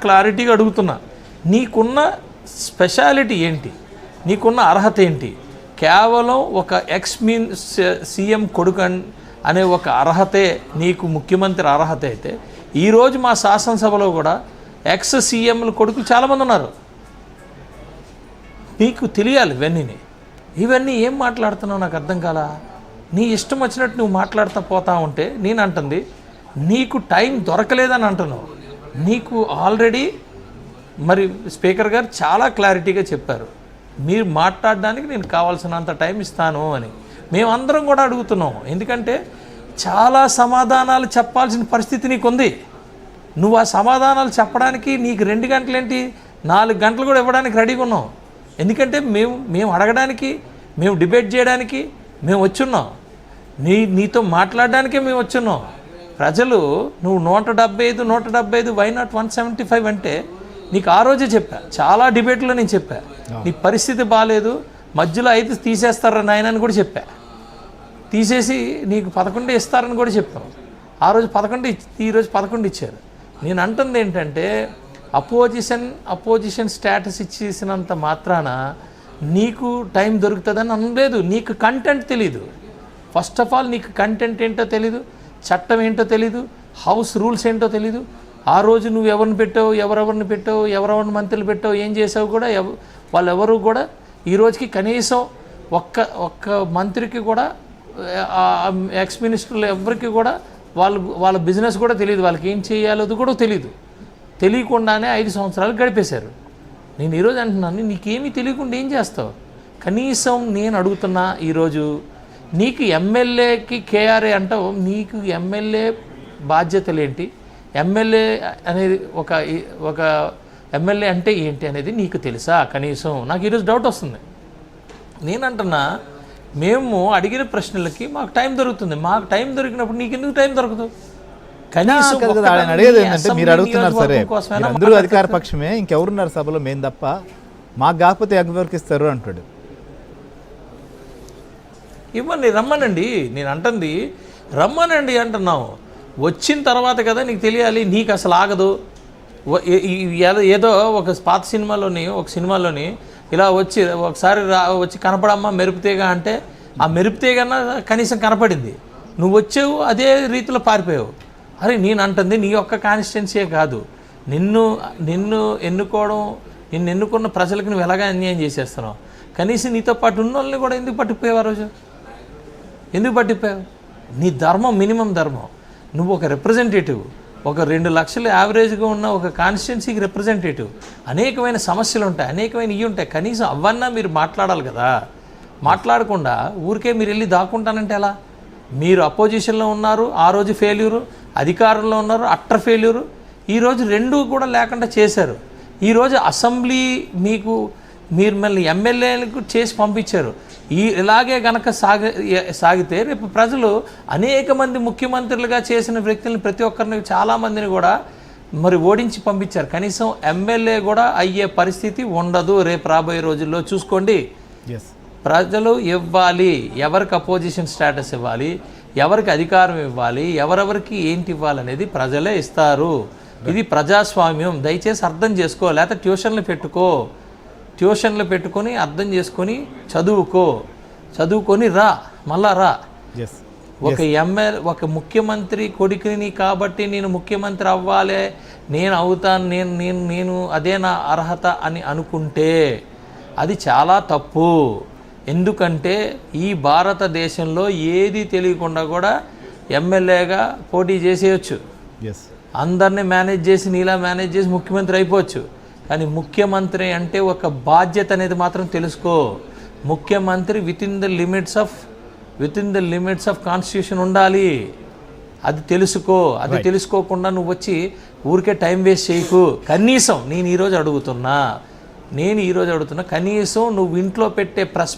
క్లారిటీగా అడుగుతున్నా, నీకున్న స్పెషాలిటీ ఏంటి, నీకున్న అర్హత ఏంటి? కేవలం ఒక సీఎం కొడుకు అనే ఒక అర్హతే నీకు ముఖ్యమంత్రి అర్హత అయితే, ఈరోజు మా శాసనసభలో కూడా సీఎంల కొడుకులు చాలామంది ఉన్నారు. నీకు తెలియాలి ఇవన్నీ ఏం మాట్లాడుతున్నావు నాకు అర్థం కాలా. నీ ఇష్టం వచ్చినట్టు నువ్వు మాట్లాడుతూ పోతా ఉంటే నేను అంటుంది నీకు టైం దొరకలేదని అంటున్నావు. నీకు ఆల్రెడీ మరి స్పీకర్ గారు చాలా క్లారిటీగా చెప్పారు, మీరు మాట్లాడడానికి నేను కావాల్సినంత టైం ఇస్తాను అని. మేమందరం కూడా అడుగుతున్నాం, ఎందుకంటే చాలా సమాధానాలు చెప్పాల్సిన పరిస్థితి నీకుంది. నువ్వు ఆ సమాధానాలు చెప్పడానికి నీకు 2 గంటలేంటి, 4 గంటలు కూడా ఇవ్వడానికి రెడీగా ఉన్నాం. ఎందుకంటే మేము అడగడానికి, మేము డిబేట్ చేయడానికి మేము వచ్చున్నాం. నీతో మాట్లాడడానికే మేము వచ్చున్నాం. ప్రజలు నువ్వు 175 వై నాట్ 175 అంటే నీకు ఆ రోజే చెప్పా, చాలా డిబేట్లో నేను చెప్పా, నీ పరిస్థితి బాగాలేదు, మధ్యలో అయితే తీసేస్తారా నాయన అని కూడా చెప్పా. తీసేసి నీకు 11 ఇస్తారని కూడా చెప్పాం. ఆ రోజు 11, ఈరోజు 11 ఇచ్చారు. నేను అంటుంది ఏంటంటే అపోజిషన్ స్టేటస్ ఇచ్చేసినంత మాత్రాన నీకు టైం దొరుకుతుందని అనలేదు. నీకు కంటెంట్ తెలీదు. ఫస్ట్ ఆఫ్ ఆల్ నీకు కంటెంట్ ఏంటో తెలీదు, చట్టం ఏంటో తెలీదు, హౌస్ రూల్స్ ఏంటో తెలీదు. ఆ రోజు నువ్వు ఎవరిని పెట్టావు, ఎవరెవరిని మంత్రులు పెట్టావు, ఏం చేసావు కూడా వాళ్ళెవరు కూడా ఈ రోజుకి కనీసం ఒక్క మంత్రికి కూడా మినిస్టర్లు ఎవరికి కూడా వాళ్ళ బిజినెస్ కూడా తెలియదు, వాళ్ళకి ఏం చేయాలో కూడా తెలియదు. తెలియకుండానే 5 సంవత్సరాలు గడిపేశారు. నేను ఈరోజు అంటున్నాను, నీకేమీ తెలియకుండా ఏం చేస్తావు? కనీసం నేను అడుగుతున్నా, ఈరోజు నీకు ఎమ్మెల్యేకి కేఆర్ఏ అంటావు, నీకు ఎమ్మెల్యే బాధ్యతలేంటి, ఎమ్మెల్యే అనేది ఒక ఎమ్మెల్యే అంటే ఏంటి అనేది నీకు తెలుసా? కనీసం నాకు ఈరోజు డౌట్ వస్తుంది. నేనంటున్నా, మేము అడిగిన ప్రశ్నలకి మాకు టైం దొరుకుతుంది. మాకు టైం దొరికినప్పుడు నీకు ఎందుకు టైం దొరకదు? కనీసం అడిగేది ఏంటంటే, మీరు అడుగుతున్నారు సరే, అందరూ అధికార పక్షమే, ఇంకెవరున్నారు సభలో, మేము తప్ప, మాకు కాకపోతే ఎవరికి ఇస్తారు అంటాడు. ఇవ్వండి, రమ్మనండి. నేను అంటుంది రమ్మనండి అంటున్నావు. వచ్చిన తర్వాత కదా నీకు తెలియాలి. నీకు అసలు ఆగదు. ఏదో ఒక పాత సినిమాలోని ఇలా ఒకసారి వచ్చి కనపడమ్మా మెరుపుతీగ అంటే, ఆ మెరుపుతీగన్నా కనీసం కనపడింది. నువ్వు వచ్చావు, అదే రీతిలో పారిపోయావు. అరే నేను అంటుంది నీ యొక్క కాన్స్టిట్యున్సీయే కాదు, నిన్ను ఎన్నుకున్న ప్రజలకు నువ్వు ఎలాగా అన్యాయం చేసేస్తున్నావు. కనీసం నీతో పాటు ఉన్న వాళ్ళని కూడా ఎందుకు పట్టిపోయావు? ఆ రోజు ఎందుకు పట్టిపోయావు? నీ ధర్మం మినిమం ధర్మం. నువ్వు ఒక రిప్రజెంటేటివ్, ఒక 2 లక్షలు యావరేజ్గా ఉన్న ఒక కాన్స్టిట్యున్సీకి రిప్రజెంటేటివ్. అనేకమైన సమస్యలు ఉంటాయి, అనేకమైన ఇవి ఉంటాయి. కనీసం అవన్నా మీరు మాట్లాడాలి కదా. మాట్లాడకుండా ఊరికే మీరు వెళ్ళి దాక్కుంటానంటే ఎలా? మీరు అపోజిషన్లో ఉన్నారు, ఆ రోజు ఫెయిల్యూరు, అధికారంలో ఉన్నారు, అట్టర్ ఫెయిల్యూరు. ఈరోజు 2 కూడా లేకుండా చేశారు. ఈరోజు అసెంబ్లీ మీరు మళ్ళీ ఎమ్మెల్యేలకు చేసి పంపించారు. ఇలాగే గనక సాగితే రేపు ప్రజలు అనేక మంది ముఖ్యమంత్రులుగా చేసిన వ్యక్తులను ప్రతి ఒక్కరిని చాలామందిని కూడా మరి ఓడించి పంపించారు. కనీసం ఎమ్మెల్యే కూడా అయ్యే పరిస్థితి ఉండదు రేపు రాబోయే రోజుల్లో. చూసుకోండి, ప్రజలు ఇవ్వాలి, ఎవరికి అపోజిషన్ స్టేటస్ ఇవ్వాలి, ఎవరికి అధికారం ఇవ్వాలి, ఎవరెవరికి ఏంటి ఇవ్వాలనేది ప్రజలే ఇస్తారు. ఇది ప్రజాస్వామ్యం. దయచేసి అర్థం చేసుకో. లేకపోతే ట్యూషన్లు పెట్టుకొని అర్థం చేసుకొని చదువుకొని మళ్ళా రా. ఒక ముఖ్యమంత్రి కొడుకుని కాబట్టి నేను ముఖ్యమంత్రి అవ్వాలి, నేను అవుతాను, నేను అదే నా అర్హత అని అనుకుంటే అది చాలా తప్పు. ఎందుకంటే ఈ భారతదేశంలో ఏది తెలియకుండా కూడా ఎమ్మెల్యేగా పోటీ చేసేయచ్చు. అందరినీ మేనేజ్ చేసి, నీలా మేనేజ్ చేసి ముఖ్యమంత్రి అయిపోవచ్చు. కానీ ముఖ్యమంత్రి అంటే ఒక బాధ్యత అనేది మాత్రం తెలుసుకో. ముఖ్యమంత్రి with in the limits of constitution ఉండాలి. అది తెలుసుకో. అది తెలుసుకోకుండా నువ్వు వచ్చి ఊరికే టైం వేస్ట్ చేయకు. కనీసం నేను ఈరోజు అడుగుతున్నా, కనీసం నువ్వు ఇంట్లో పెట్టే